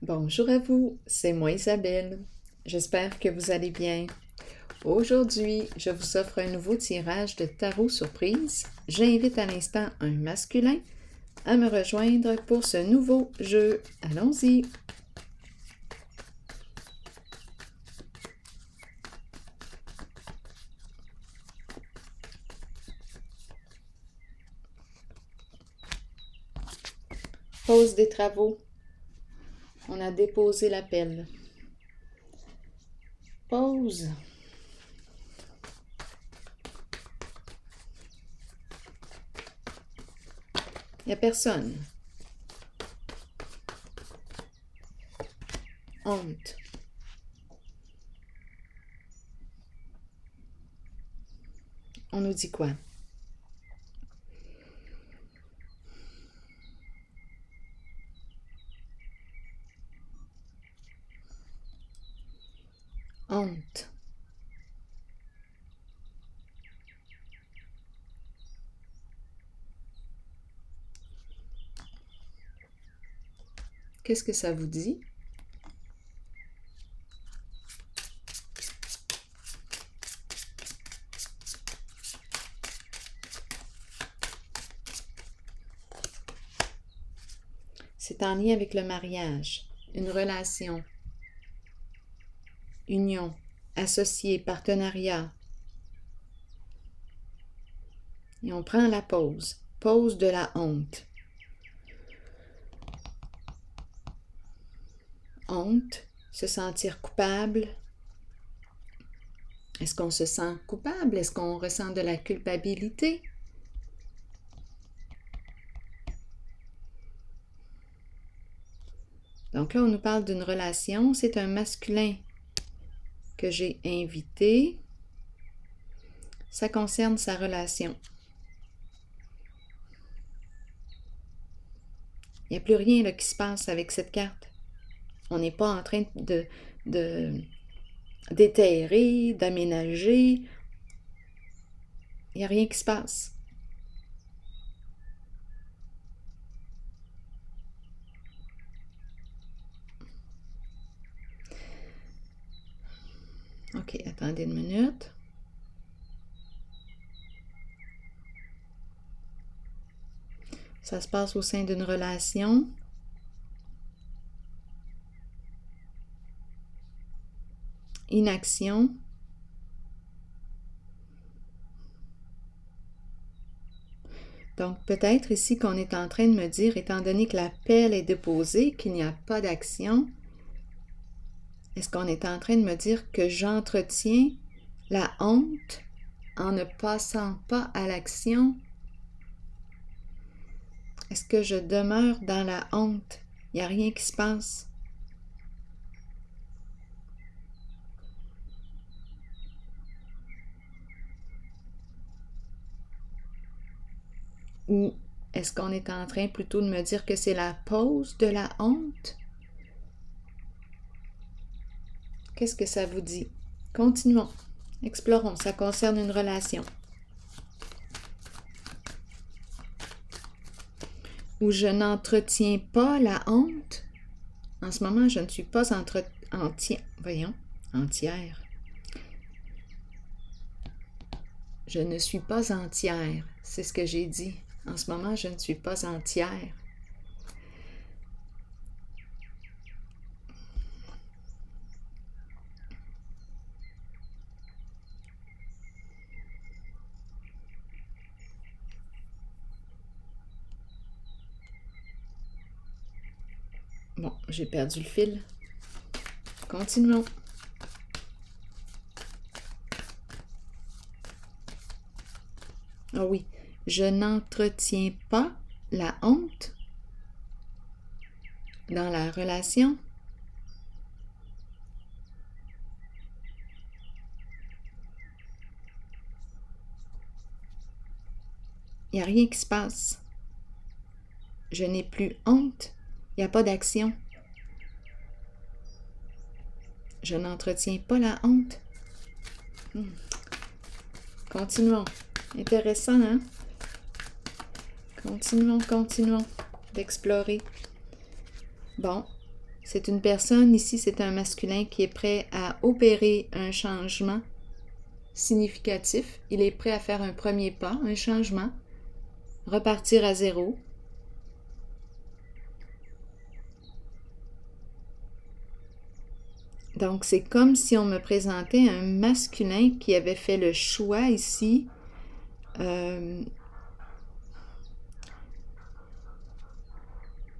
Bonjour à vous, c'est moi Isabelle. J'espère que vous allez bien. Aujourd'hui, je vous offre un nouveau tirage de tarot surprise. J'invite à l'instant un masculin à me rejoindre pour ce nouveau jeu. Allons-y! Pause des travaux. On a déposé l'appel. Pause. Il n'y a personne. Honte. On nous dit quoi? Honte. Qu'est-ce que ça vous dit? C'est en lien avec le mariage, une relation, union, associé, partenariat. Et on prend la pause. Pause de la honte. Honte, se sentir coupable. Est-ce qu'on se sent coupable? Est-ce qu'on ressent de la culpabilité? Donc là, on nous parle d'une relation. C'est un masculin que j'ai invité. Ça concerne sa relation. Il n'y a plus rien là, qui se passe avec cette carte. On n'est pas en train d'éthairer, d'aménager. Il n'y a rien qui se passe. OK, attendez une minute. Ça se passe au sein d'une relation. Inaction. Donc, peut-être ici qu'on est en train de me dire, étant donné que l'appel est déposé, qu'il n'y a pas d'action, est-ce qu'on est en train de me dire que j'entretiens la honte en ne passant pas à l'action? Est-ce que je demeure dans la honte? Il n'y a rien qui se passe. Ou est-ce qu'on est en train plutôt de me dire que c'est la pause de la honte? Qu'est-ce que ça vous dit? Continuons. Explorons. Ça concerne une relation. Où je n'entretiens pas la honte. En ce moment, je ne suis pas entière. Je ne suis pas entière. C'est ce que j'ai dit. En ce moment, je ne suis pas entière. Bon, j'ai perdu le fil. Continuons. Ah oui, je n'entretiens pas la honte dans la relation. Il n'y a rien qui se passe. Je n'ai plus honte. Il n'y a pas d'action. Je n'entretiens pas la honte. Continuons. Intéressant, hein? Continuons d'explorer. Bon, C'est une personne, ici c'est un masculin qui est prêt à opérer un changement significatif. Il est prêt à faire un premier pas, un changement, repartir à zéro. Donc c'est comme si on me présentait un masculin qui avait fait le choix ici de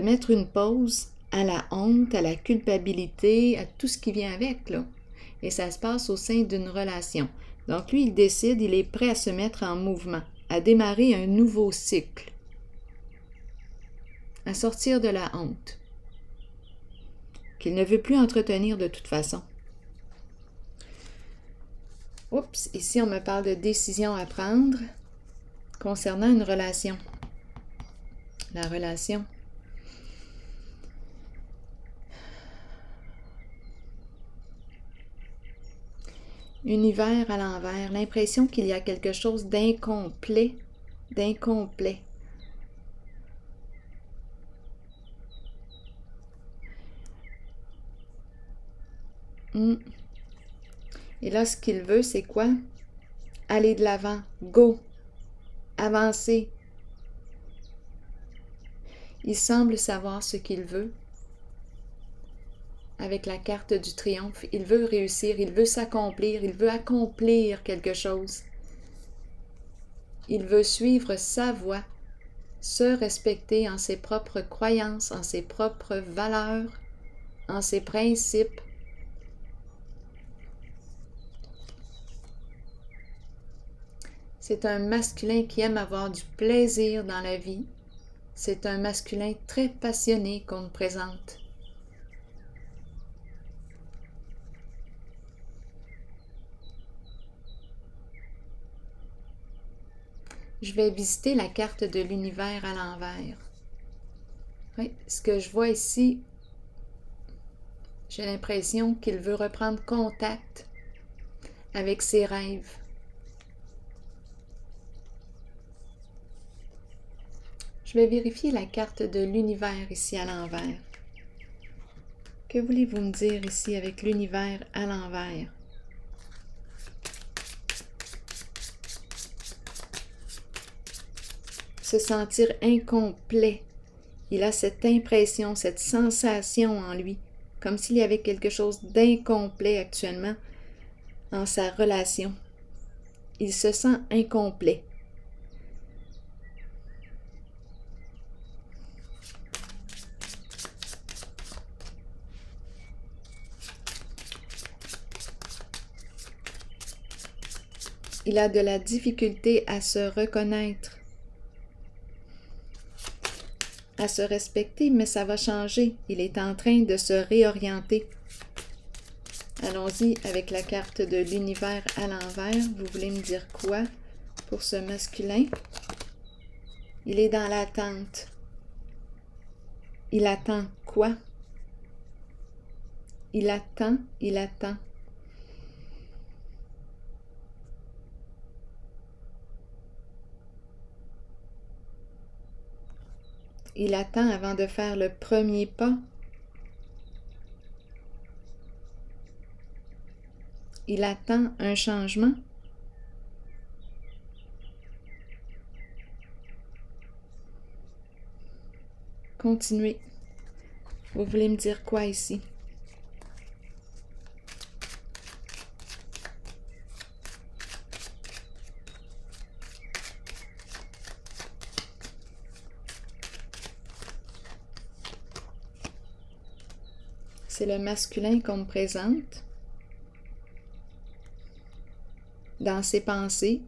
mettre une pause à la honte, à la culpabilité, à tout ce qui vient avec, là. Et ça se passe au sein d'une relation. Donc lui, il décide, il est prêt à se mettre en mouvement, à démarrer un nouveau cycle, à sortir de la honte, qu'il ne veut plus entretenir de toute façon. Oups, ici on me parle de décision à prendre concernant une relation. La relation. Univers à l'envers, l'impression qu'il y a quelque chose d'incomplet, d'incomplet. Et là, ce qu'il veut, c'est quoi? Aller de l'avant, go, avancer. Il semble savoir ce qu'il veut. Avec la carte du triomphe, il veut réussir, il veut s'accomplir, il veut accomplir quelque chose. Il veut suivre sa voie, se respecter en ses propres croyances, en ses propres valeurs, en ses principes. C'est un masculin qui aime avoir du plaisir dans la vie. C'est un masculin très passionné qu'on me présente. Je vais visiter la carte de l'univers à l'envers. Oui, ce que je vois ici, j'ai l'impression qu'il veut reprendre contact avec ses rêves. Je vais vérifier la carte de l'univers ici à l'envers. Que voulez-vous me dire ici avec l'univers à l'envers? Se sentir incomplet. Il a cette impression, cette sensation en lui, comme s'il y avait quelque chose d'incomplet actuellement en sa relation. Il se sent incomplet. Il a de la difficulté à se reconnaître, à se respecter, mais ça va changer. Il est en train de se réorienter. Allons-y avec la carte de l'univers à l'envers. Vous voulez me dire quoi pour ce masculin? Il est dans l'attente. Il attend quoi? Il attend, il attend. Il attend avant de faire le premier pas. Il attend un changement. Continuez. Vous voulez me dire quoi ici? C'est le masculin qu'on me présente dans ses pensées.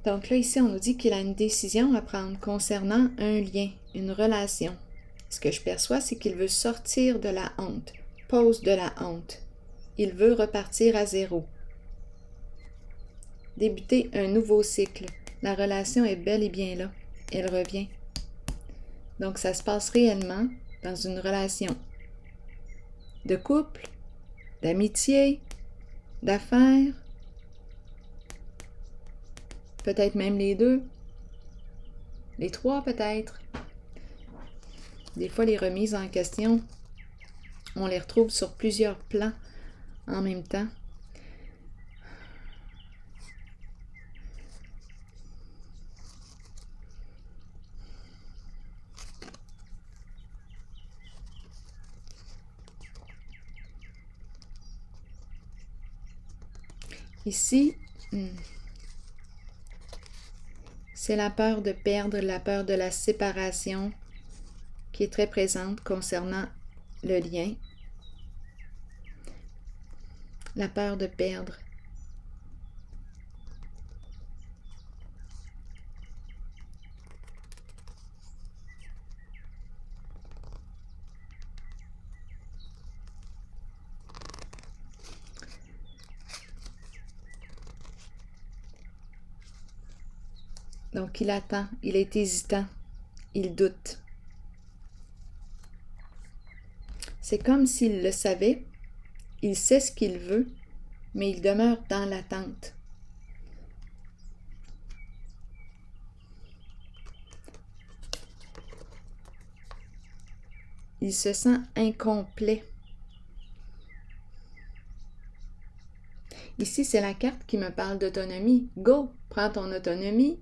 Donc là, ici, on nous dit qu'il a une décision à prendre concernant un lien, une relation. Ce que je perçois, c'est qu'il veut sortir de la honte, pause de la honte. Il veut repartir à zéro. Débuter un nouveau cycle. La relation est bel et bien là. Elle revient. Donc, ça se passe réellement. dans une relation de couple, d'amitié, d'affaires, peut-être même les deux, les trois peut-être. Des fois, les remises en question, on les retrouve sur plusieurs plans en même temps. Ici, c'est la peur de perdre, la peur de la séparation qui est très présente concernant le lien. La peur de perdre. Donc, il attend, il est hésitant, il doute. C'est comme s'il le savait, il sait ce qu'il veut, mais il demeure dans l'attente. Il se sent incomplet. Ici, c'est la carte qui me parle d'autonomie. Go, prends ton autonomie.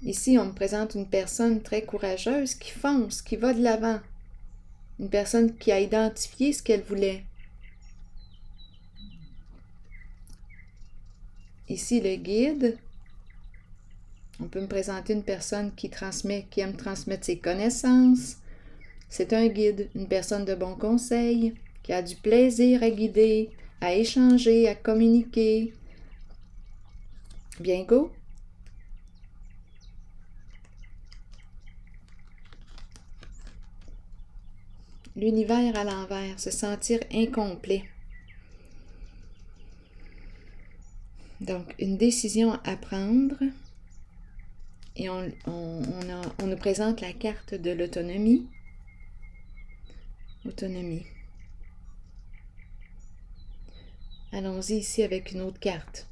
Ici, on me présente une personne très courageuse qui fonce, qui va de l'avant. Une personne qui a identifié ce qu'elle voulait. Ici, le guide. On peut me présenter une personne qui aime transmettre ses connaissances. C'est un guide, une personne de bon conseil, qui a du plaisir à guider, à échanger, à communiquer. Bien, go! L'univers à l'envers, se sentir incomplet. Donc, une décision à prendre. Et on nous présente la carte de l'autonomie. Autonomie. Allons-y ici avec une autre carte.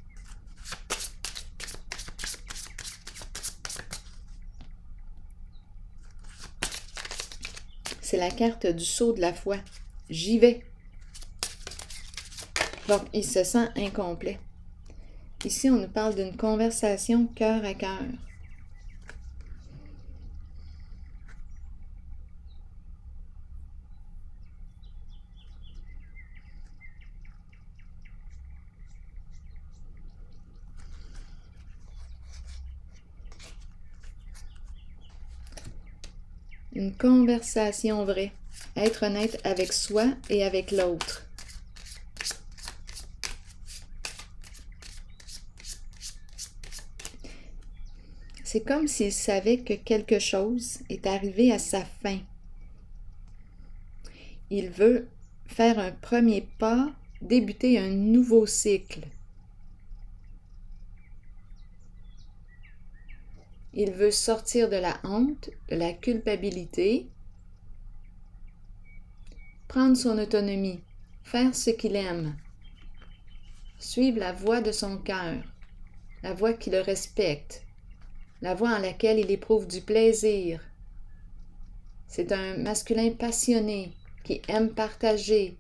C'est la carte du saut de la foi. J'y vais. Donc, il se sent incomplet. Ici, on nous parle d'une conversation cœur à cœur. Une conversation vraie. Être honnête avec soi et avec l'autre. C'est comme s'il savait que quelque chose est arrivé à sa fin. Il veut faire un premier pas, débuter un nouveau cycle. Il veut sortir de la honte, de la culpabilité, prendre son autonomie, faire ce qu'il aime, suivre la voie de son cœur, la voie qui le respecte, la voie en laquelle il éprouve du plaisir. C'est un masculin passionné qui aime partager.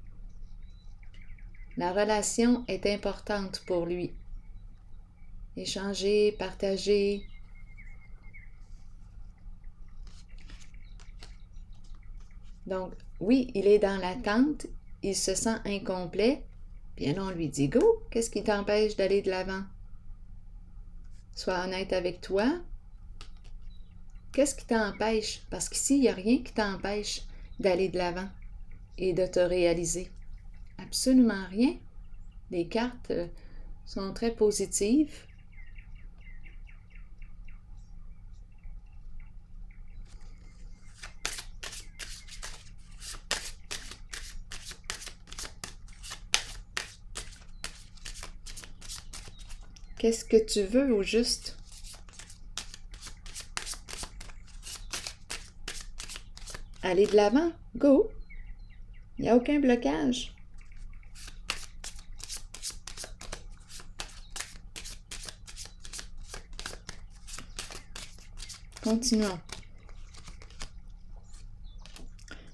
La relation est importante pour lui. Échanger, partager. Donc, oui, il est dans l'attente, il se sent incomplet, puis là, on lui dit « Go, qu'est-ce qui t'empêche d'aller de l'avant? Sois honnête avec toi. Qu'est-ce qui t'empêche? Parce qu'ici, il n'y a rien qui t'empêche d'aller de l'avant et de te réaliser. Absolument rien. Les cartes sont très positives. Qu'est-ce que tu veux au juste? Allez de l'avant, go! Il n'y a aucun blocage. Continuons.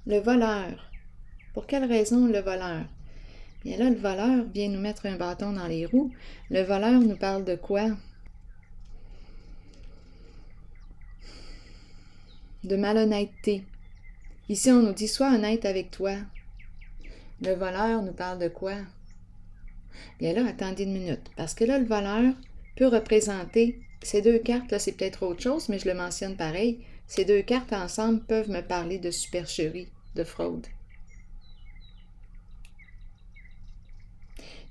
Le voleur. Pour quelle raison le voleur? Bien là, le voleur vient nous mettre un bâton dans les roues. Le voleur nous parle de quoi? De malhonnêteté. Ici, on nous dit « Sois honnête avec toi ». Le voleur nous parle de quoi? Bien là, attendez une minute, parce que là, le voleur peut représenter, ces deux cartes, là, c'est peut-être autre chose, mais je le mentionne pareil, ces deux cartes ensemble peuvent me parler de supercherie, de fraude.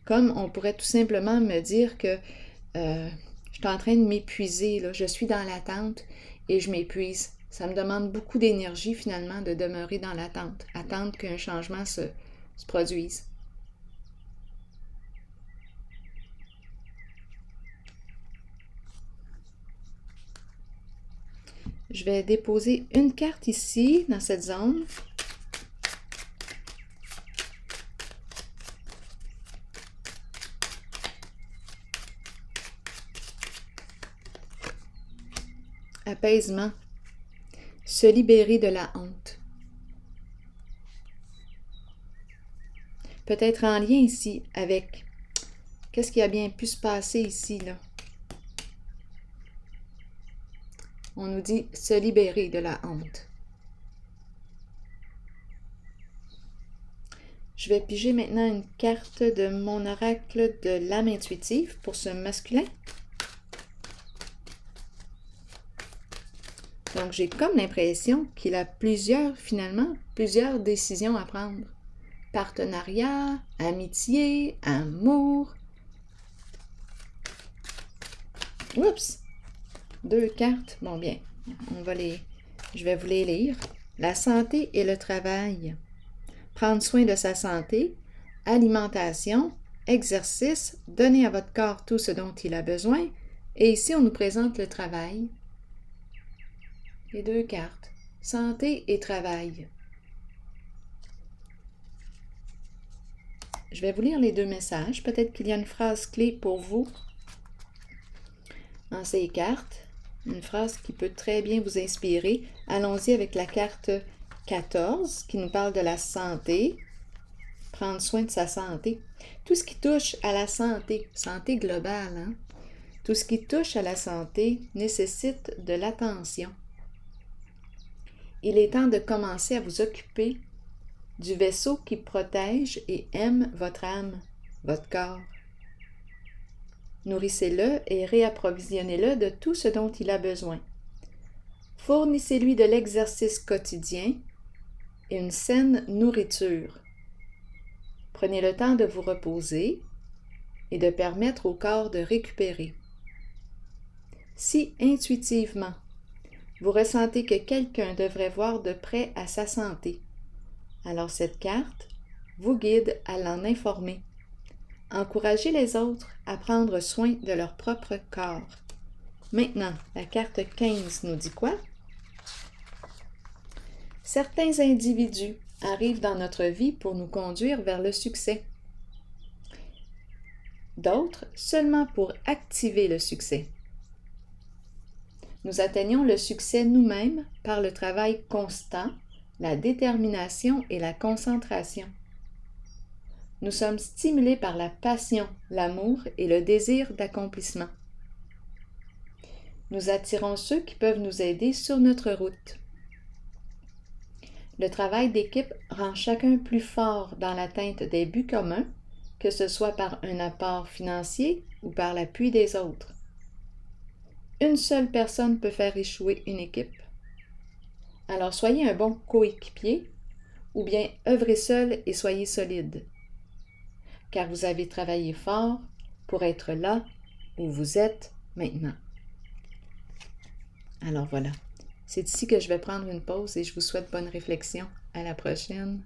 Comme on pourrait tout simplement me dire que je suis en train de m'épuiser, là, je suis dans l'attente et je m'épuise. Ça me demande beaucoup d'énergie finalement de demeurer dans l'attente, attendre qu'un changement se produise. Je vais déposer une carte ici, dans cette zone. Apaisement. Se libérer de la honte. Peut-être en lien ici avec qu'est-ce qui a bien pu se passer ici, là. On nous dit se libérer de la honte. Je vais piger maintenant une carte de mon oracle de l'âme intuitive pour ce masculin. Donc, j'ai comme l'impression qu'il a finalement, plusieurs décisions à prendre. Partenariat, amitié, amour. Oups! Deux cartes. Bon, bien, je vais vous les lire. La santé et le travail. Prendre soin de sa santé, alimentation, exercice, donner à votre corps tout ce dont il a besoin. Et ici, on nous présente le travail. Les deux cartes. Santé et travail. Je vais vous lire les deux messages. Peut-être qu'il y a une phrase clé pour vous dans ces cartes. Une phrase qui peut très bien vous inspirer. Allons-y avec la carte 14 qui nous parle de la santé. Prendre soin de sa santé. Tout ce qui touche à la santé, santé globale, hein? Tout ce qui touche à la santé nécessite de l'attention. Il est temps de commencer à vous occuper du vaisseau qui protège et aime votre âme, votre corps. Nourrissez-le et réapprovisionnez-le de tout ce dont il a besoin. Fournissez-lui de l'exercice quotidien et une saine nourriture. Prenez le temps de vous reposer et de permettre au corps de récupérer. Si intuitivement, vous ressentez que quelqu'un devrait voir de près à sa santé, alors cette carte vous guide à l'en informer. Encouragez les autres à prendre soin de leur propre corps. Maintenant, la carte 15 nous dit quoi? Certains individus arrivent dans notre vie pour nous conduire vers le succès. D'autres seulement pour activer le succès. Nous atteignons le succès nous-mêmes par le travail constant, la détermination et la concentration. Nous sommes stimulés par la passion, l'amour et le désir d'accomplissement. Nous attirons ceux qui peuvent nous aider sur notre route. Le travail d'équipe rend chacun plus fort dans l'atteinte des buts communs, que ce soit par un apport financier ou par l'appui des autres. Une seule personne peut faire échouer une équipe. Alors soyez un bon coéquipier ou bien œuvrez seul et soyez solide. Car vous avez travaillé fort pour être là où vous êtes maintenant. Alors voilà, c'est ici que je vais prendre une pause et je vous souhaite bonne réflexion. À la prochaine.